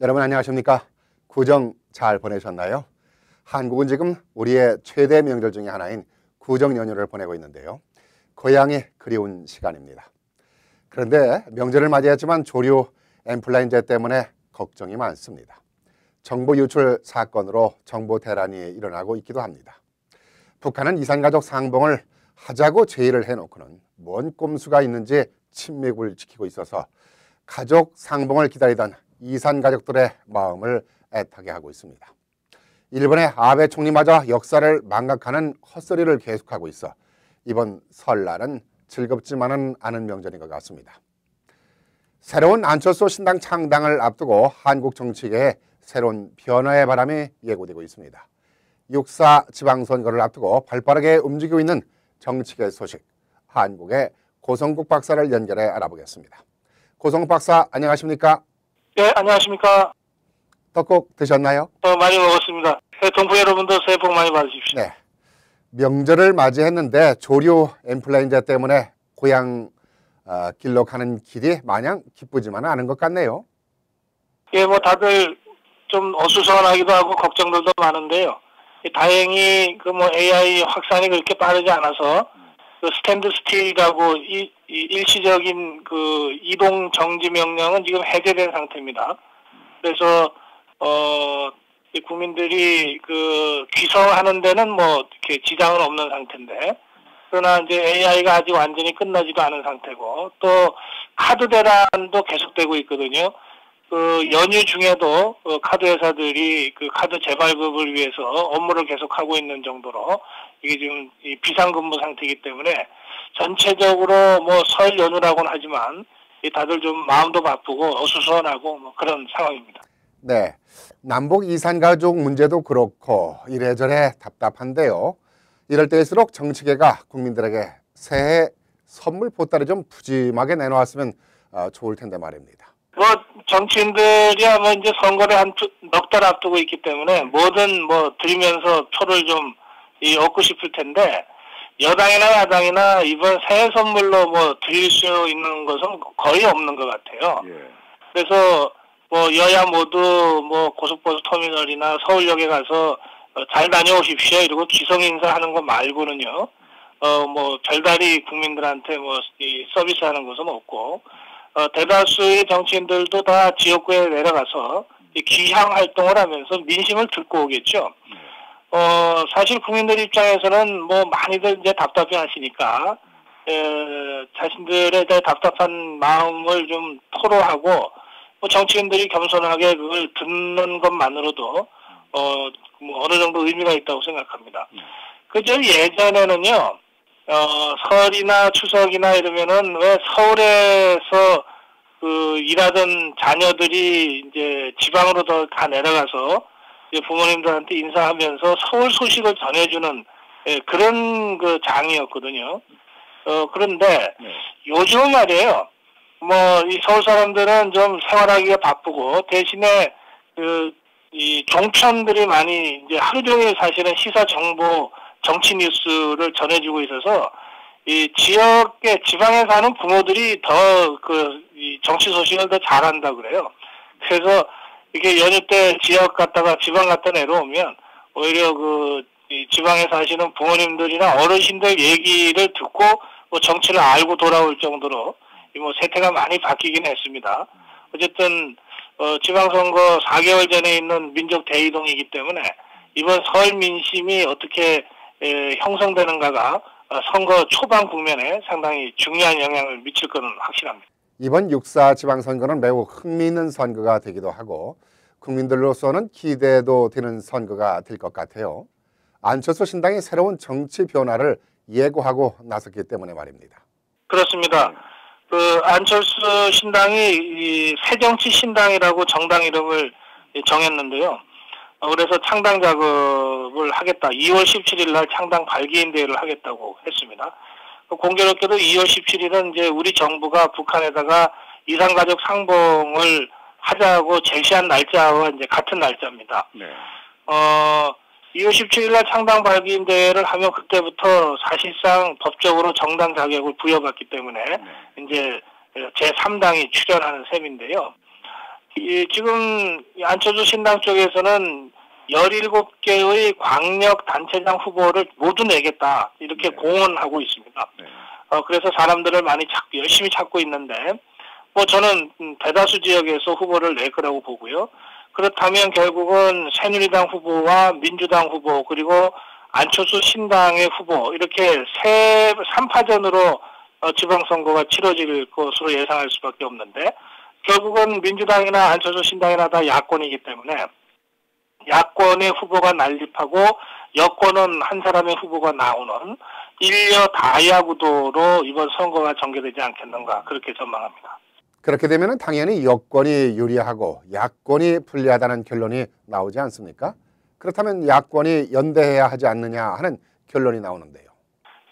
여러분 안녕하십니까? 구정 잘 보내셨나요? 한국은 지금 우리의 최대 명절 중에 하나인 구정 연휴를 보내고 있는데요. 고향이 그리운 시간입니다. 그런데 명절을 맞이했지만 조류 인플루엔자 때문에 걱정이 많습니다. 정보 유출 사건으로 정보 대란이 일어나고 있기도 합니다. 북한은 이산가족 상봉을 하자고 제의를 해놓고는 뭔 꼼수가 있는지 침묵을 지키고 있어서 가족 상봉을 기다리던 이산가족들의 마음을 애타게 하고 있습니다. 일본의 아베 총리마저 역사를 망각하는 헛소리를 계속하고 있어 이번 설날은 즐겁지만은 않은 명절인 것 같습니다. 새로운 안철수 신당 창당을 앞두고 한국 정치계에 새로운 변화의 바람이 예고되고 있습니다. 6.4 지방선거를 앞두고 발빠르게 움직이고 있는 정치계 소식, 한국의 고성국 박사를 연결해 알아보겠습니다. 고성국 박사 안녕하십니까? 네, 안녕하십니까? 떡국 드셨나요? 많이 먹었습니다. 동포 여러분도 새해 복 많이 받으십시오. 네. 명절을 맞이했는데 조류 인플루엔자 때문에 고향 길로 가는 길이 마냥 기쁘지만은 않은 것 같네요. 예, 다들 좀 어수선하기도 하고 걱정들도 많은데요. 다행히 AI 확산이 그렇게 빠르지 않아서 스탠드 스틸이라고 일시적인 이동 정지 명령은 지금 해제된 상태입니다. 그래서 국민들이 귀성하는 데는 이렇게 지장은 없는 상태인데, 그러나 이제 AI가 아직 완전히 끝나지도 않은 상태고, 또 카드 대란도 계속되고 있거든요. 연휴 중에도 카드 회사들이 카드 재발급을 위해서 업무를 계속하고 있는 정도로 이게 지금 비상근무 상태이기 때문에 전체적으로 설 연휴라고는 하지만 다들 좀 마음도 바쁘고 어수선하고 그런 상황입니다. 네, 남북 이산가족 문제도 그렇고 이래저래 답답한데요. 이럴 때일수록 정치계가 국민들에게 새해 선물 보따리 좀 푸짐하게 내놓았으면 좋을 텐데 말입니다. 정치인들이 아마 이제 선거를 한 넉 달 앞두고 있기 때문에 뭐든 드리면서 표를 좀 얻고 싶을 텐데, 여당이나 야당이나 이번 새해 선물로 드릴 수 있는 것은 거의 없는 것 같아요. 예. 그래서 여야 모두 고속버스 터미널이나 서울역에 가서 잘 다녀오십시오 이러고 기성 인사하는 거 말고는요, 별다리 국민들한테 이 서비스하는 것은 없고, 대다수의 정치인들도 다 지역구에 내려가서 기향 활동을 하면서 민심을 듣고 오겠죠. 사실 국민들 입장에서는 많이들 이제 답답해 하시니까, 자신들의 답답한 마음을 좀 토로하고, 정치인들이 겸손하게 그걸 듣는 것만으로도, 어느 정도 의미가 있다고 생각합니다. 예전에는요, 설이나 추석이나 이러면은 왜 서울에서 일하던 자녀들이 이제 지방으로 다 내려가서 이제 부모님들한테 인사하면서 서울 소식을 전해주는 그런 장이었거든요. 그런데 요즘은 말이에요. 이 서울 사람들은 좀 생활하기가 바쁘고 대신에 이 종편들이 많이 이제 하루 종일 사실은 시사 정보 정치 뉴스를 전해주고 있어서 이 지방에 사는 부모들이 더 이 정치 소식을 더 잘한다 그래요. 그래서 이게 연휴 때 지역 갔다가 지방 갔다 내려오면 오히려 이 지방에 사시는 부모님들이나 어르신들 얘기를 듣고 정치를 알고 돌아올 정도로 세태가 많이 바뀌긴 했습니다. 어쨌든 지방선거 4개월 전에 있는 민족 대이동이기 때문에 이번 설 민심이 어떻게 형성되는가가 선거 초반 국면에 상당히 중요한 영향을 미칠 것은 확실합니다. 이번 6.4 지방선거는 매우 흥미있는 선거가 되기도 하고 국민들로서는 기대도 되는 선거가 될 것 같아요. 안철수 신당이 새로운 정치 변화를 예고하고 나섰기 때문에 말입니다. 그렇습니다. 안철수 신당이 이 새정치 신당이라고 정당 이름을 정했는데요. 그래서 창당 작업을 하겠다. 2월 17일 날 창당 발기인 대회를 하겠다고 했습니다. 공교롭게도 2월 17일은 이제 우리 정부가 북한에다가 이산가족 상봉을 하자고 제시한 날짜와 이제 같은 날짜입니다. 네. 2월 17일 날 창당 발기인 대회를 하면 그때부터 사실상 법적으로 정당 자격을 부여받기 때문에 이제 제3당이 출연하는 셈인데요. 지금 안철수 신당 쪽에서는 17개의 광역 단체장 후보를 모두 내겠다 이렇게 네. 공언하고 있습니다. 네. 그래서 사람들을 많이 열심히 찾고 있는데 뭐 저는 대다수 지역에서 후보를 낼 거라고 보고요. 그렇다면 결국은 새누리당 후보와 민주당 후보 그리고 안철수 신당의 후보 이렇게 3파전으로 지방선거가 치러질 것으로 예상할 수밖에 없는데 결국은 민주당이나 안철수 신당이나 다 야권이기 때문에 야권의 후보가 난립하고 여권은 한 사람의 후보가 나오는 일여 다야 구도로 이번 선거가 전개되지 않겠는가 그렇게 전망합니다. 그렇게 되면 당연히 여권이 유리하고 야권이 불리하다는 결론이 나오지 않습니까? 그렇다면 야권이 연대해야 하지 않느냐 하는 결론이 나오는데요.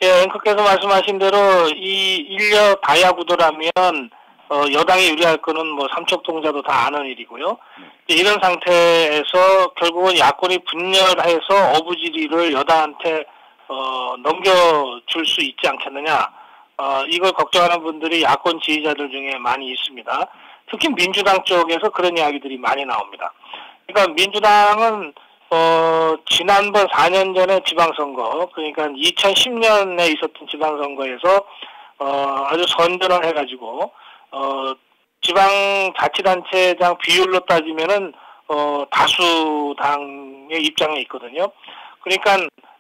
예, 앵커께서 말씀하신 대로 이 일여 다야 구도라면 여당이 유리할 거는 뭐 삼척동자도 다 아는 일이고요. 이런 상태에서 결국은 야권이 분열해서 어부지리를 여당한테 넘겨줄 수 있지 않겠느냐. 이걸 걱정하는 분들이 야권 지지자들 중에 많이 있습니다. 특히 민주당 쪽에서 그런 이야기들이 많이 나옵니다. 그러니까 민주당은 지난번 4년 전에 지방선거, 그러니까 2010년에 있었던 지방선거에서 아주 선전을 해가지고 지방자치단체장 비율로 따지면은 다수당의 입장에 있거든요. 그러니까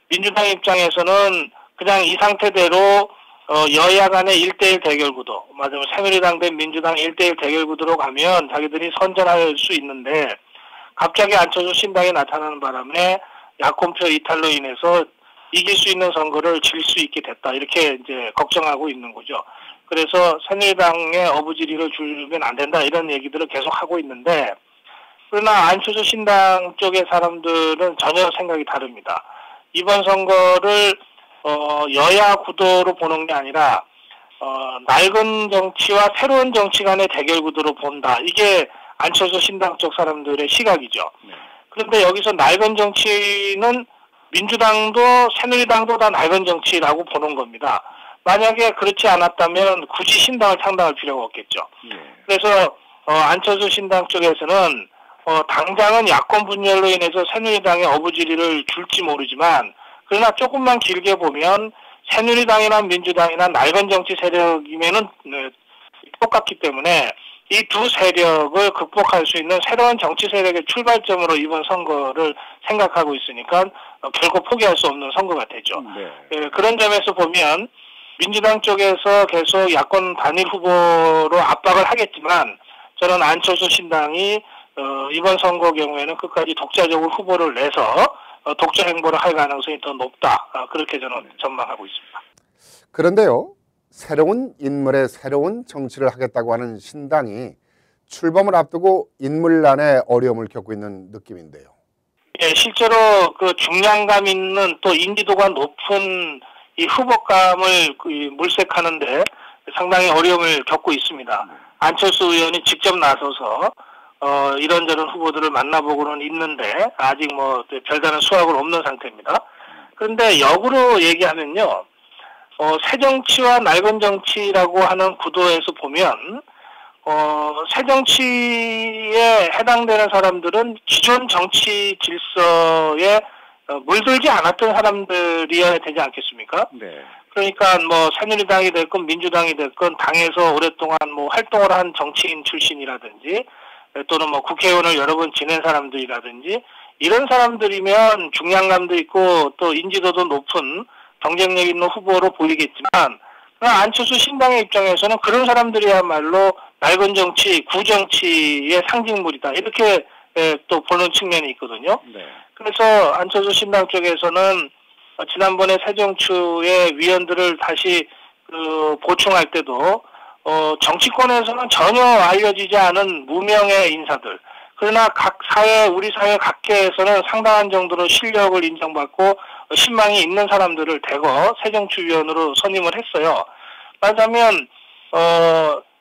민주당 입장에서는 그냥 이 상태대로 여야 간의 1대1 대결 구도, 맞으면 새누리당 대 민주당 1대1 대결 구도로 가면 자기들이 선전할 수 있는데 갑자기 안철수 신당이 나타나는 바람에 야권표 이탈로 인해서 이길 수 있는 선거를 질 수 있게 됐다. 이렇게 이제 걱정하고 있는 거죠. 그래서 새누리당에 어부지리를 주면 안 된다. 이런 얘기들을 계속 하고 있는데 그러나 안철수 신당 쪽의 사람들은 전혀 생각이 다릅니다. 이번 선거를 여야 구도로 보는 게 아니라 낡은 정치와 새로운 정치 간의 대결 구도로 본다. 이게 안철수 신당 쪽 사람들의 시각이죠. 그런데 여기서 낡은 정치는 민주당도 새누리당도 다 낡은 정치라고 보는 겁니다. 만약에 그렇지 않았다면 굳이 신당을 창당할 필요가 없겠죠. 그래서 안철수 신당 쪽에서는 당장은 야권 분열로 인해서 새누리당의 어부지리를 줄지 모르지만 그러나 조금만 길게 보면 새누리당이나 민주당이나 낡은 정치 세력이면은 똑같기 때문에 이 두 세력을 극복할 수 있는 새로운 정치 세력의 출발점으로 이번 선거를 생각하고 있으니까 결코 포기할 수 없는 선거가 되죠. 네. 그런 점에서 보면 민주당 쪽에서 계속 야권 단일 후보로 압박을 하겠지만 저는 안철수 신당이 이번 선거 경우에는 끝까지 독자적으로 후보를 내서 독자 행보를 할 가능성이 더 높다. 그렇게 저는 전망하고 있습니다. 그런데요. 새로운 인물의 새로운 정치를 하겠다고 하는 신당이 출범을 앞두고 인물난에 어려움을 겪고 있는 느낌인데요. 예, 실제로 그 중량감 있는 또 인지도가 높은 이 후보감을 물색하는데 상당히 어려움을 겪고 있습니다. 안철수 의원이 직접 나서서 이런저런 후보들을 만나보고는 있는데 아직 뭐 별다른 수확은 없는 상태입니다. 그런데 역으로 얘기하면요. 새정치와 낡은 정치라고 하는 구도에서 보면 새정치에 해당되는 사람들은 기존 정치 질서에 물들지 않았던 사람들이어야 되지 않겠습니까? 네. 그러니까 뭐 새누리당이 됐건 민주당이 됐건 당에서 오랫동안 뭐 활동을 한 정치인 출신이라든지 또는 뭐 국회의원을 여러 번 지낸 사람들이라든지 이런 사람들이면 중량감도 있고 또 인지도도 높은 경쟁력 있는 후보로 보이겠지만 안철수 신당의 입장에서는 그런 사람들이야말로 낡은 정치, 구정치의 상징물이다. 이렇게 또 보는 측면이 있거든요. 네. 그래서 안철수 신당 쪽에서는 지난번에 새정추의 위원들을 다시 보충할 때도 정치권에서는 전혀 알려지지 않은 무명의 인사들, 그러나 우리 사회 각계에서는 상당한 정도로 실력을 인정받고 신망이 있는 사람들을 대거 새정치위원으로 선임을 했어요. 말하자면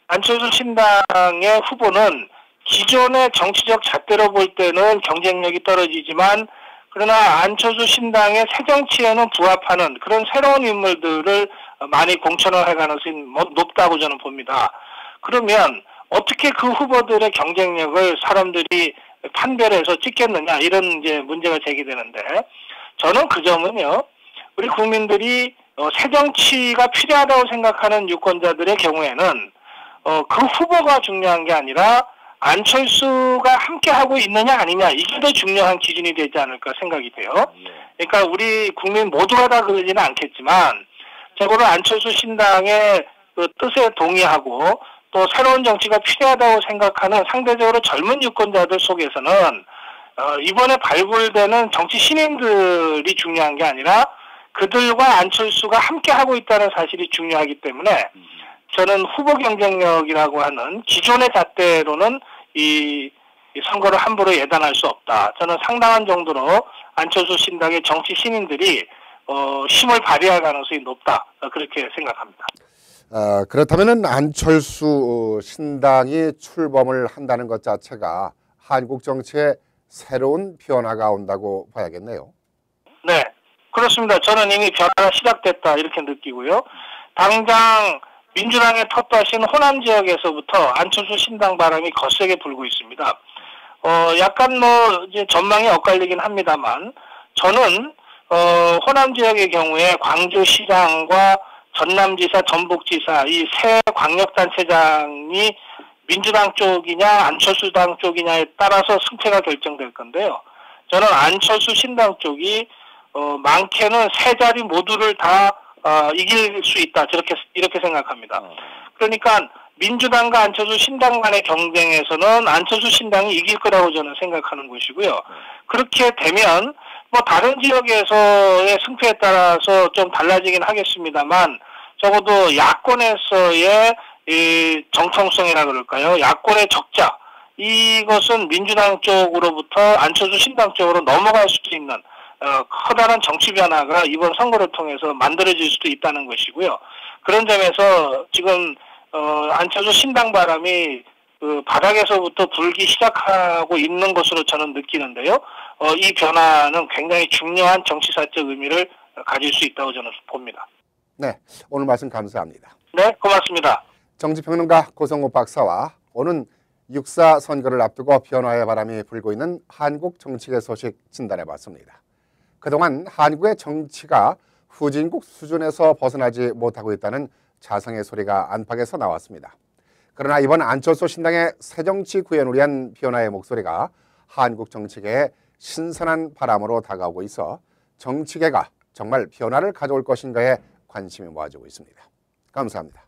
안철수 신당의 후보는 기존의 정치적 잣대로 볼 때는 경쟁력이 떨어지지만 그러나 안철수 신당의 새정치에는 부합하는 그런 새로운 인물들을 많이 공천을 할 가능성이 높다고 저는 봅니다. 그러면 어떻게 그 후보들의 경쟁력을 사람들이 판별해서 찍겠느냐 이런 이제 문제가 제기되는데 저는 그 점은요. 우리 국민들이 새 정치가 필요하다고 생각하는 유권자들의 경우에는 그 후보가 중요한 게 아니라 안철수가 함께하고 있느냐 아니냐 이게 더 중요한 기준이 되지 않을까 생각이 돼요. 그러니까 우리 국민 모두가 다 그러지는 않겠지만 적어도 안철수 신당의 그 뜻에 동의하고 또 새로운 정치가 필요하다고 생각하는 상대적으로 젊은 유권자들 속에서는 이번에 발굴되는 정치 신인들이 중요한 게 아니라 그들과 안철수가 함께하고 있다는 사실이 중요하기 때문에 저는 후보 경쟁력이라고 하는 기존의 잣대로는 이 선거를 함부로 예단할 수 없다. 저는 상당한 정도로 안철수 신당의 정치 신인들이 힘을 발휘할 가능성이 높다. 그렇게 생각합니다. 그렇다면 안철수 신당이 출범을 한다는 것 자체가 한국 정치에 새로운 변화가 온다고 봐야겠네요. 네, 그렇습니다. 저는 이미 변화가 시작됐다 이렇게 느끼고요. 당장 민주당의 텃밭인 호남 지역에서부터 안철수 신당 바람이 거세게 불고 있습니다. 약간 이제 전망이 엇갈리긴 합니다만 저는 호남 지역의 경우에 광주시장과 전남지사, 전북지사 이 세 광역단체장이 민주당 쪽이냐 안철수당 쪽이냐에 따라서 승패가 결정될 건데요. 저는 안철수 신당 쪽이 많게는 세 자리 모두를 다 이길 수 있다. 이렇게 생각합니다. 그러니까 민주당과 안철수 신당 간의 경쟁에서는 안철수 신당이 이길 거라고 저는 생각하는 것이고요. 그렇게 되면 뭐 다른 지역에서의 승패에 따라서 좀 달라지긴 하겠습니다만 적어도 야권에서의 이 정통성이라 그럴까요? 야권의 적자 이것은 민주당 쪽으로부터 안철수 신당 쪽으로 넘어갈 수도 있는 커다란 정치 변화가 이번 선거를 통해서 만들어질 수도 있다는 것이고요. 그런 점에서 지금 안철수 신당 바람이 그 바닥에서부터 불기 시작하고 있는 것으로 저는 느끼는데요. 이 변화는 굉장히 중요한 정치사적 의미를 가질 수 있다고 저는 봅니다. 네, 오늘 말씀 감사합니다. 네, 고맙습니다. 정치평론가 고성호 박사와 오는 6.4 선거를 앞두고 변화의 바람이 불고 있는 한국 정치계 소식 진단해봤습니다. 그동안 한국의 정치가 후진국 수준에서 벗어나지 못하고 있다는 자성의 소리가 안팎에서 나왔습니다. 그러나 이번 안철수 신당의 새정치 구현을 위한 변화의 목소리가 한국 정치계에 신선한 바람으로 다가오고 있어 정치계가 정말 변화를 가져올 것인가에 관심이 모아지고 있습니다. 감사합니다.